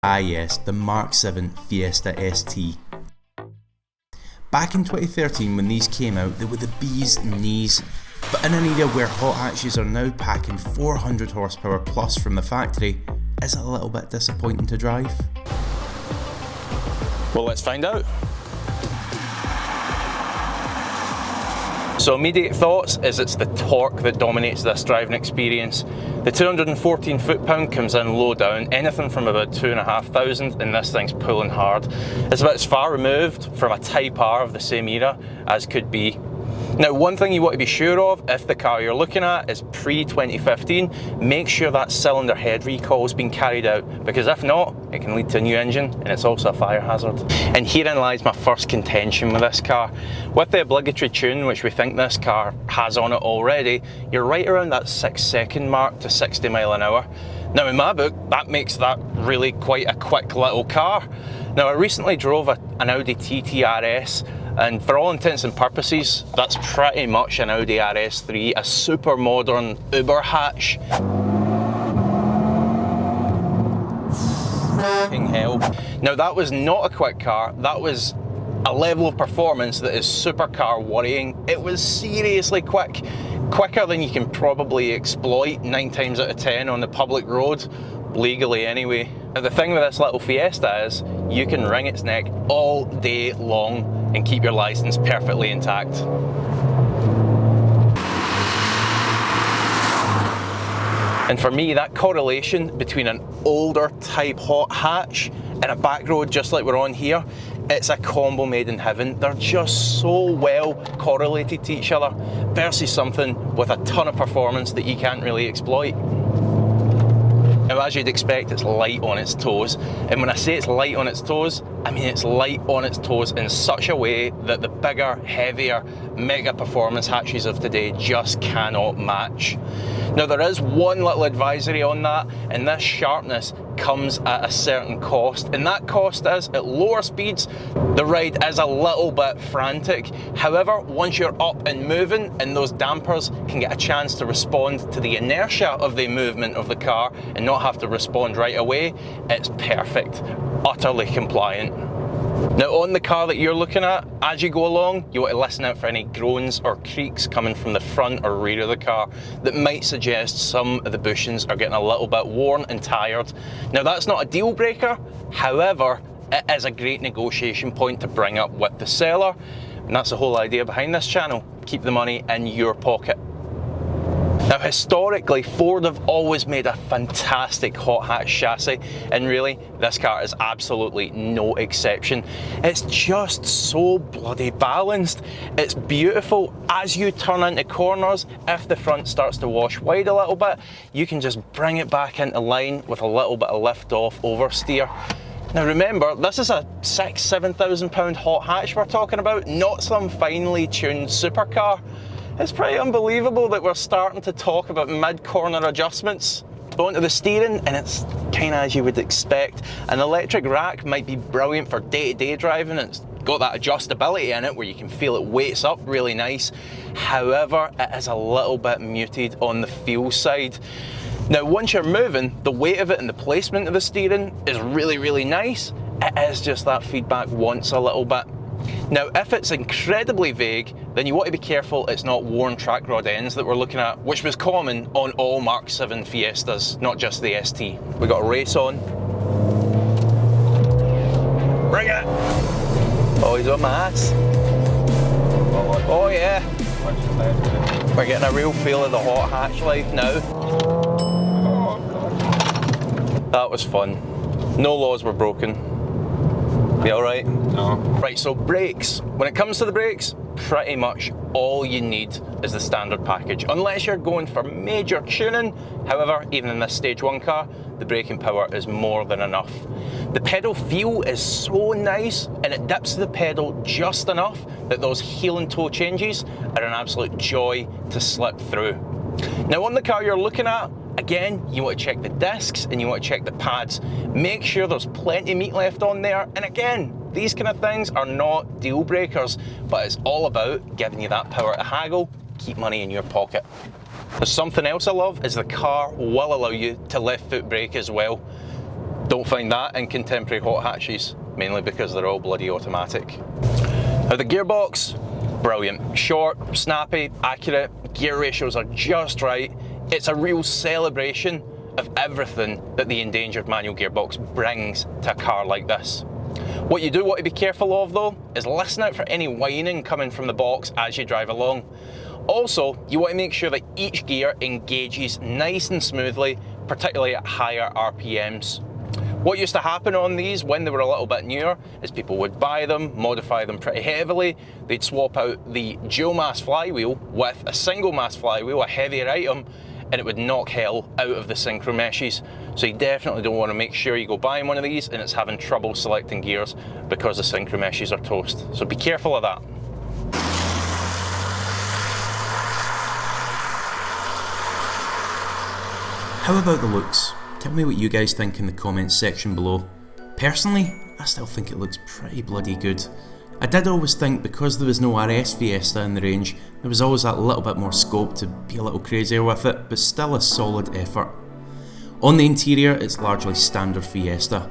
Ah yes, the Mark 7 Fiesta ST. Back in 2013 when these came out, they were the bee's knees, but in an era where hot hatches are now packing 400 horsepower plus from the factory, is it a little bit disappointing to drive? Well, let's find out. So immediate thoughts is it's the torque that dominates this driving experience. The 214 foot-pound comes in low down, anything from about 2,500, and this thing's pulling hard. It's about as far removed from a Type R of the same era as could be. Now, one thing you want to be sure of if the car you're looking at is pre-2015, make sure that cylinder head recall has been carried out, because if not, it can lead to a new engine and it's also a fire hazard. And herein lies my first contention with this car. With the obligatory tune, which we think this car has on it already, you're right around that 6-second mark to 60 mile an hour. Now in my book, that makes that really quite a quick little car. Now I recently drove an Audi TT RS, and for all intents and purposes, that's pretty much an Audi RS3, a super modern Uber hatch. F***ing hell. Now that was not a quick car, that was a level of performance that is supercar worrying. It was seriously quick. Quicker than you can probably exploit 9 times out of 10 on the public road, legally anyway. Now the thing with this little Fiesta is, you can wring its neck all day long and keep your license perfectly intact. And for me, that correlation between an older type hot hatch and a back road just like we're on here, it's a combo made in heaven. They're just so well correlated to each other versus something with a ton of performance that you can't really exploit. Now, as you'd expect, it's light on its toes. And when I say it's light on its toes, I mean it's light on its toes in such a way that the bigger, heavier, mega performance hatches of today just cannot match. Now, there is one little advisory on that, and this sharpness comes at a certain cost, and that cost is, at lower speeds, the ride is a little bit frantic. However, once you're up and moving, and those dampers can get a chance to respond to the inertia of the movement of the car and not have to respond right away, it's perfect, utterly compliant. Now on the car that you're looking at, as you go along, you want to listen out for any groans or creaks coming from the front or rear of the car that might suggest some of the bushings are getting a little bit worn and tired. Now that's not a deal breaker, however, it is a great negotiation point to bring up with the seller, and that's the whole idea behind this channel. Keep the money in your pocket. Now historically, Ford have always made a fantastic hot hatch chassis, and really, this car is absolutely no exception. It's just so bloody balanced. It's beautiful. As you turn into corners, if the front starts to wash wide a little bit, you can just bring it back into line with a little bit of lift off oversteer. Now remember, this is a £6,000–7,000 hot hatch we're talking about, not some finely tuned supercar. It's pretty unbelievable that we're starting to talk about mid-corner adjustments. Go onto the steering and it's kind of as you would expect. An electric rack might be brilliant for day-to-day driving. It's got that adjustability in it where you can feel it weights up really nice. However, it is a little bit muted on the feel side. Now once you're moving, the weight of it and the placement of the steering is really, really nice. It is just that feedback wants a little bit. Now, if it's incredibly vague, then you want to be careful it's not worn track rod ends that we're looking at, which was common on all Mark 7 Fiestas, not just the ST. We got a race on. Bring it! Oh, he's on my ass. Oh yeah. We're getting a real feel of the hot hatch life now. That was fun. No laws were broken. You alright? No. Right, so brakes. When it comes to the brakes, pretty much all you need is the standard package, unless you're going for major tuning. However, even in this stage 1 car, the braking power is more than enough. The pedal feel is so nice, and it dips the pedal just enough that those heel and toe changes are an absolute joy to slip through. Now on the car you're looking at, again, you want to check the discs and you want to check the pads. Make sure there's plenty of meat left on there. And again, these kind of things are not deal breakers, but it's all about giving you that power to haggle, keep money in your pocket. There's something else I love is the car will allow you to left foot brake as well. Don't find that in contemporary hot hatches, mainly because they're all bloody automatic. Now the gearbox, brilliant. Short, snappy, accurate, gear ratios are just right. It's a real celebration of everything that the endangered manual gearbox brings to a car like this. What you do want to be careful of though, is listen out for any whining coming from the box as you drive along. Also, you want to make sure that each gear engages nice and smoothly, particularly at higher RPMs. What used to happen on these when they were a little bit newer is people would buy them, modify them pretty heavily, they'd swap out the dual mass flywheel with a single mass flywheel, a heavier item, and it would knock hell out of the synchro meshes. So you definitely don't want to make sure you go buying one of these and it's having trouble selecting gears because the synchro meshes are toast. So be careful of that. How about the looks? Tell me what you guys think in the comments section below. Personally, I still think it looks pretty bloody good. I did always think because there was no RS Fiesta in the range, there was always that little bit more scope to be a little crazier with it, but still a solid effort. On the interior, it's largely standard Fiesta,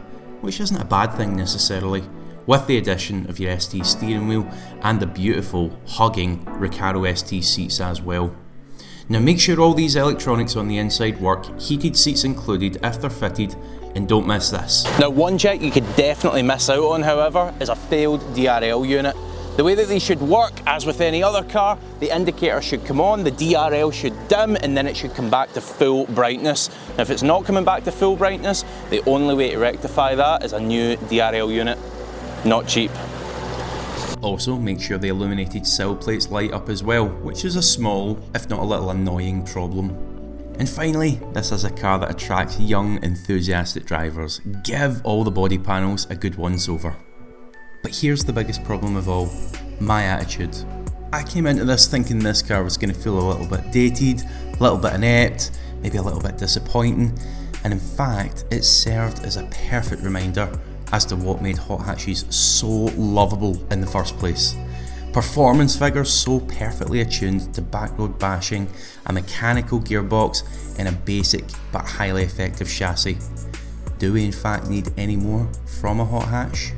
which isn't a bad thing necessarily, with the addition of your ST steering wheel and the beautiful, hugging Recaro ST seats as well. Now make sure all these electronics on the inside work, heated seats included if they're fitted, and don't miss this. Now one check you could definitely miss out on, however, is a failed DRL unit. The way that these should work, as with any other car, the indicator should come on, the DRL should dim, and then it should come back to full brightness. Now if it's not coming back to full brightness, the only way to rectify that is a new DRL unit. Not cheap. Also, make sure the illuminated sill plates light up as well, which is a small, if not a little annoying problem. And finally, this is a car that attracts young, enthusiastic drivers. Give all the body panels a good once over. But here's the biggest problem of all, my attitude. I came into this thinking this car was going to feel a little bit dated, a little bit inept, maybe a little bit disappointing, and in fact, it served as a perfect reminder as to what made hot hatches so lovable in the first place. Performance figures so perfectly attuned to backroad bashing, a mechanical gearbox and a basic but highly effective chassis. Do we in fact need any more from a hot hatch?